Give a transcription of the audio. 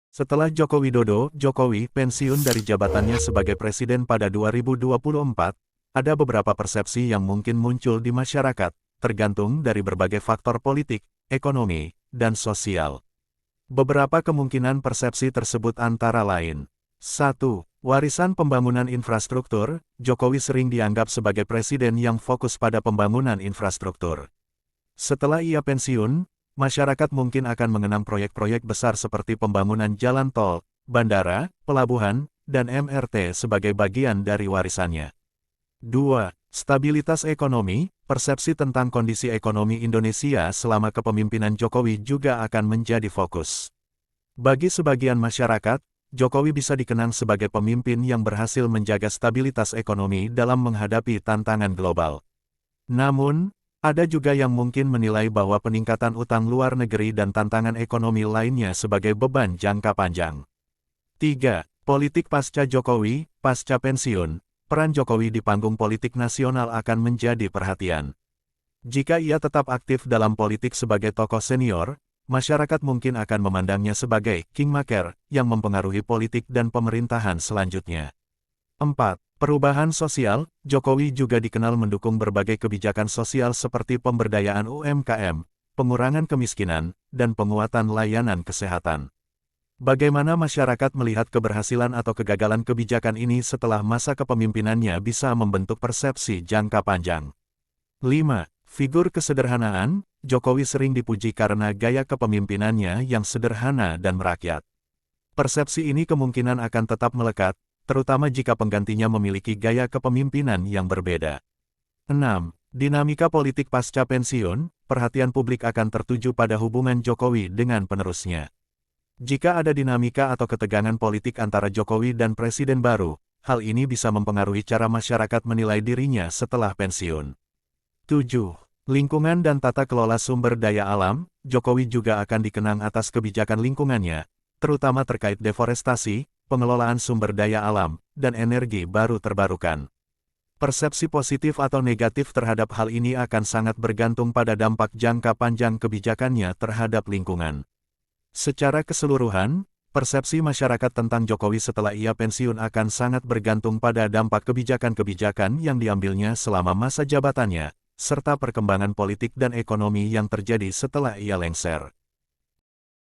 Setelah Joko Widodo, Jokowi pensiun dari jabatannya sebagai presiden pada 2024, ada beberapa persepsi yang mungkin muncul di masyarakat, tergantung dari berbagai faktor politik, ekonomi, dan sosial. Beberapa kemungkinan persepsi tersebut antara lain. 1. Warisan pembangunan infrastruktur. Jokowi sering dianggap sebagai presiden yang fokus pada pembangunan infrastruktur. Setelah ia pensiun, masyarakat mungkin akan mengenang proyek-proyek besar seperti pembangunan jalan tol, bandara, pelabuhan, dan MRT sebagai bagian dari warisannya. 2. Stabilitas ekonomi. Persepsi tentang kondisi ekonomi Indonesia selama kepemimpinan Jokowi juga akan menjadi fokus. Bagi sebagian masyarakat, Jokowi bisa dikenang sebagai pemimpin yang berhasil menjaga stabilitas ekonomi dalam menghadapi tantangan global. Namun, ada juga yang mungkin menilai bahwa peningkatan utang luar negeri dan tantangan ekonomi lainnya sebagai beban jangka panjang. 3. Politik pasca Jokowi. Pasca pensiun, peran Jokowi di panggung politik nasional akan menjadi perhatian. Jika ia tetap aktif dalam politik sebagai tokoh senior, masyarakat mungkin akan memandangnya sebagai kingmaker yang mempengaruhi politik dan pemerintahan selanjutnya. 4. Perubahan sosial. Jokowi juga dikenal mendukung berbagai kebijakan sosial seperti pemberdayaan UMKM, pengurangan kemiskinan, dan penguatan layanan kesehatan. Bagaimana masyarakat melihat keberhasilan atau kegagalan kebijakan ini setelah masa kepemimpinannya bisa membentuk persepsi jangka panjang. 5. Figur kesederhanaan. Jokowi sering dipuji karena gaya kepemimpinannya yang sederhana dan merakyat. Persepsi ini kemungkinan akan tetap melekat, terutama jika penggantinya memiliki gaya kepemimpinan yang berbeda. 6. Dinamika politik pasca pensiun. Perhatian publik akan tertuju pada hubungan Jokowi dengan penerusnya. Jika ada dinamika atau ketegangan politik antara Jokowi dan presiden baru, hal ini bisa mempengaruhi cara masyarakat menilai dirinya setelah pensiun. 7. Lingkungan dan tata kelola sumber daya alam. Jokowi juga akan dikenang atas kebijakan lingkungannya, terutama terkait deforestasi, pengelolaan sumber daya alam, dan energi baru terbarukan. Persepsi positif atau negatif terhadap hal ini akan sangat bergantung pada dampak jangka panjang kebijakannya terhadap lingkungan. Secara keseluruhan, persepsi masyarakat tentang Jokowi setelah ia pensiun akan sangat bergantung pada dampak kebijakan-kebijakan yang diambilnya selama masa jabatannya, serta perkembangan politik dan ekonomi yang terjadi setelah ia lengser.